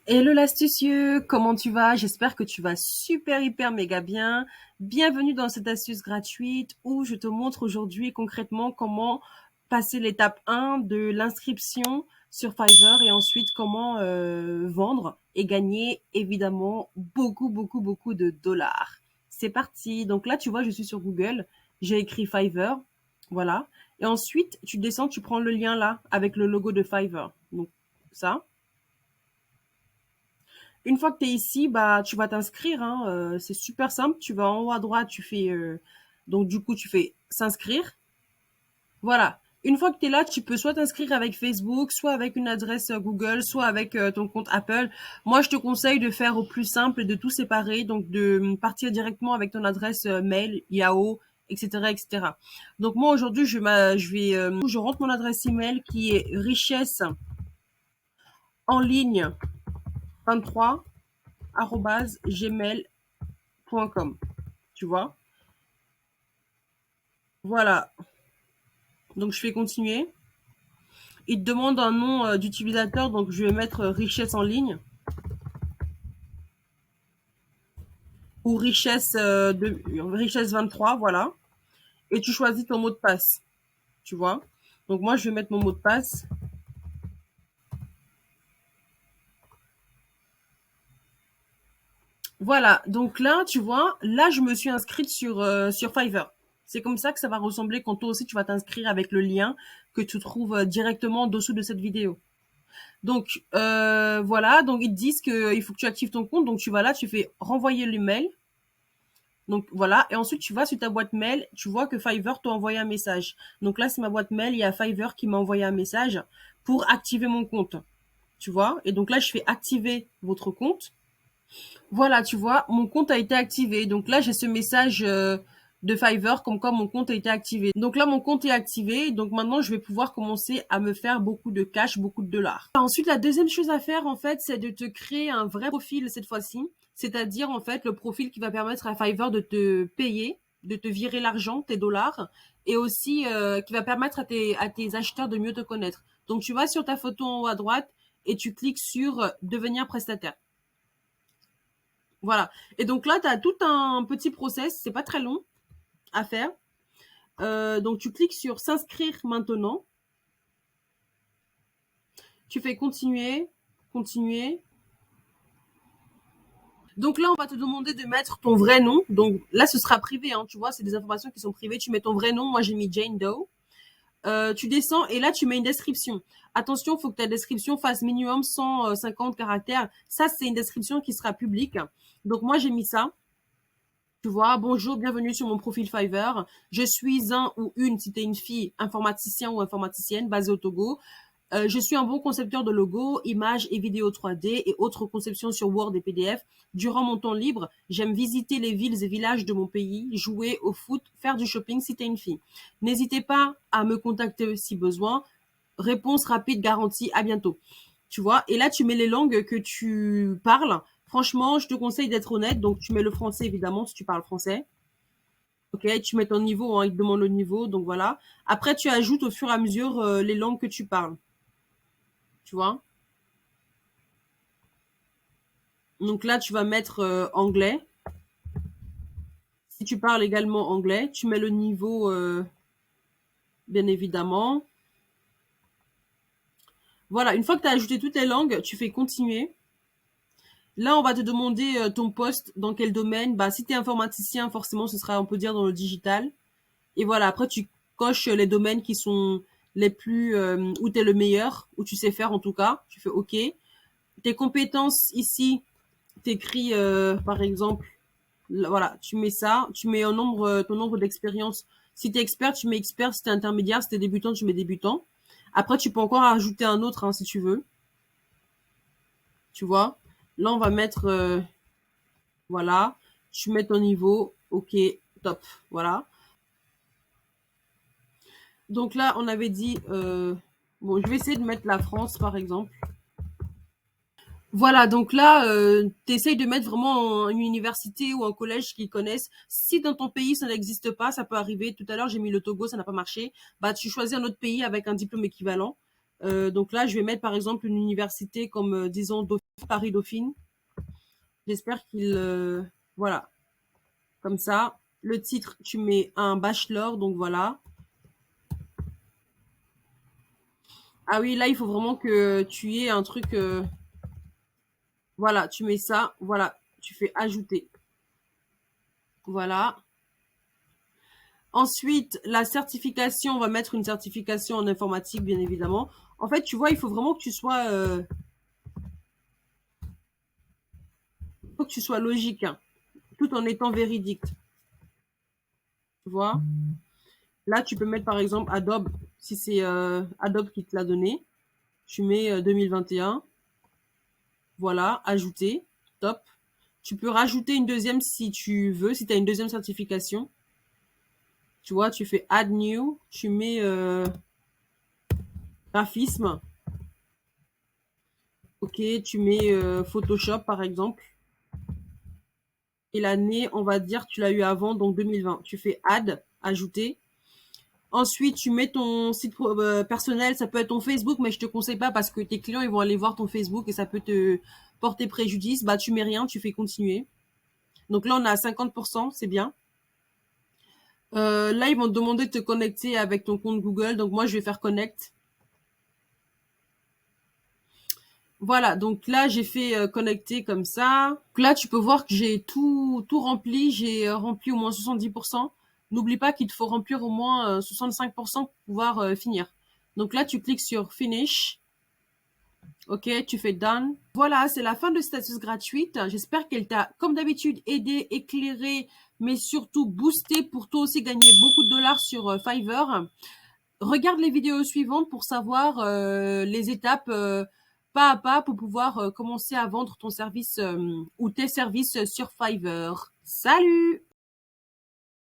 Hello l'astucieux, comment tu vas? J'espère que tu vas super hyper méga bien. Bienvenue dans cette astuce gratuite où je te montre aujourd'hui concrètement comment passer l'étape 1 de l'inscription sur Fiverr et ensuite comment vendre et gagner évidemment beaucoup de dollars. C'est parti. Donc là, tu vois, je suis sur Google, j'ai écrit Fiverr, voilà. Et ensuite, tu descends, tu prends le lien là avec le logo de Fiverr. Donc ça. Une fois que tu es ici, bah, tu vas t'inscrire, hein, c'est super simple. Tu vas en haut à droite, tu fais, donc du coup, tu fais s'inscrire. Voilà. Une fois que tu es là, tu peux soit t'inscrire avec Facebook, soit avec une adresse Google, soit avec ton compte Apple. Moi, je te conseille de faire au plus simple et de tout séparer, donc de partir directement avec ton adresse mail, Yahoo, etc., etc. Donc moi aujourd'hui, je rentre mon adresse email qui est richesse en ligne 23 gmail.com. Tu vois? Voilà. Donc je fais continuer. Il te demande un nom d'utilisateur, donc je vais mettre richesse en ligne ou richesse 23, voilà. Et tu choisis ton mot de passe, tu vois? Donc moi je vais mettre mon mot de passe. Voilà. Donc là, tu vois, là je me suis inscrite sur Fiverr. C'est comme ça que ça va ressembler quand toi aussi tu vas t'inscrire avec le lien que tu trouves directement en dessous de cette vidéo. Donc voilà, donc ils te disent qu'il faut que tu actives ton compte, donc tu vas là, tu fais renvoyer l'email. Donc voilà, et ensuite tu vas sur ta boîte mail, tu vois que Fiverr t'a envoyé un message. Donc là, c'est ma boîte mail, il y a Fiverr qui m'a envoyé un message pour activer mon compte. Tu vois? Et donc là, je fais activer votre compte. Voilà, tu vois, mon compte a été activé. Donc là, j'ai ce message de Fiverr comme quoi mon compte a été activé. Donc là, mon compte est activé. Donc maintenant, je vais pouvoir commencer à me faire beaucoup de cash, beaucoup de dollars. Ensuite, la deuxième chose à faire, en fait, c'est de te créer un vrai profil cette fois-ci. C'est-à-dire, en fait, le profil qui va permettre à Fiverr de te payer, de te virer l'argent, tes dollars, et aussi qui va permettre à tes acheteurs de mieux te connaître. Donc, tu vas sur ta photo en haut à droite et tu cliques sur devenir prestataire. Voilà. Et donc là, tu as tout un petit process, c'est pas très long à faire. Donc tu cliques sur s'inscrire maintenant. Tu fais continuer, continuer. Donc là, on va te demander de mettre ton vrai nom. Donc là, ce sera privé, hein, tu vois, c'est des informations qui sont privées. Tu mets ton vrai nom. Moi, j'ai mis Jane Doe. Tu descends et là, tu mets une description. Attention, il faut que ta description fasse minimum 150 caractères. Ça, c'est une description qui sera publique. Donc moi, j'ai mis ça. Tu vois, bonjour, bienvenue sur mon profil Fiverr. Je suis un ou une, si tu es une fille, informaticien ou informaticienne basée au Togo. Je suis un bon concepteur de logos, images et vidéos 3D et autres conceptions sur Word et PDF. Durant mon temps libre, j'aime visiter les villes et villages de mon pays, jouer au foot, faire du shopping si tu es une fille. N'hésitez pas à me contacter si besoin. Réponse rapide garantie. À bientôt. Tu vois, et là, tu mets les langues que tu parles. Franchement, je te conseille d'être honnête. Donc, tu mets le français, évidemment, si tu parles français. Ok, tu mets ton niveau, hein, il te demande le niveau, donc voilà. Après, tu ajoutes au fur et à mesure les langues que tu parles, tu vois. Donc là, tu vas mettre anglais. Si tu parles également anglais, tu mets le niveau, bien évidemment. Voilà, une fois que tu as ajouté toutes les langues, tu fais continuer. Là, on va te demander ton poste, dans quel domaine. Bah, si tu es informaticien, forcément, ce sera, on peut dire, dans le digital. Et voilà, après, tu coches les domaines qui sont les plus, où tu es le meilleur, où tu sais faire en tout cas. Tu fais OK. Tes compétences ici, t'écris par exemple, voilà, tu mets ça, tu mets un nombre, ton nombre d'expérience. Si t'es expert, tu mets expert. Si t'es intermédiaire, si t'es débutant, tu mets débutant. Après, tu peux encore ajouter un autre hein, si tu veux. Tu vois. Là, on va mettre, voilà, tu mets ton niveau. Ok, top. Voilà. Donc là, on avait dit, bon, je vais essayer de mettre la France par exemple. Voilà, donc là, tu essayes de mettre vraiment une université ou un collège qu'ils connaissent. Si dans ton pays, ça n'existe pas, ça peut arriver. Tout à l'heure, j'ai mis le Togo, ça n'a pas marché. Bah, tu choisis un autre pays avec un diplôme équivalent. Donc là, je vais mettre par exemple une université comme, disons, Paris Dauphine. J'espère qu'il... voilà, comme ça. Le titre, tu mets un bachelor, donc voilà. Ah oui, là, il faut vraiment que tu aies un truc... voilà, tu mets ça, voilà, tu fais ajouter. Voilà. Ensuite, la certification, on va mettre une certification en informatique, bien évidemment. En fait, tu vois, il faut vraiment que tu sois, faut que tu sois logique, hein, tout en étant véridique. Tu vois. Là, tu peux mettre par exemple Adobe, si c'est Adobe qui te l'a donné. Tu mets 2021. Voilà, ajouter. Top. Tu peux rajouter une deuxième si tu veux, si tu as une deuxième certification. Tu vois, tu fais Add New, tu mets graphisme. Ok, tu mets Photoshop par exemple. Et l'année, on va dire, tu l'as eu avant, donc 2020. Tu fais Add, ajouter. Ensuite, tu mets ton site personnel, ça peut être ton Facebook, mais je te conseille pas parce que tes clients, ils vont aller voir ton Facebook et ça peut te porter préjudice. Bah, tu mets rien, tu fais continuer. Donc là, on a 50%, c'est bien. Là, ils vont te demander de te connecter avec ton compte Google. Donc moi, je vais faire connect. Voilà, donc là, j'ai fait connecter comme ça. Donc là, tu peux voir que j'ai tout rempli. J'ai rempli au moins 70%. N'oublie pas qu'il te faut remplir au moins 65% pour pouvoir finir. Donc là, tu cliques sur Finish. Ok, tu fais Done. Voilà, c'est la fin de cette astuce gratuite. J'espère qu'elle t'a, comme d'habitude, aidé, éclairé, mais surtout boosté pour toi aussi gagner beaucoup de dollars sur Fiverr. Regarde les vidéos suivantes pour savoir les étapes pas à pas pour pouvoir commencer à vendre ton service ou tes services sur Fiverr. Salut!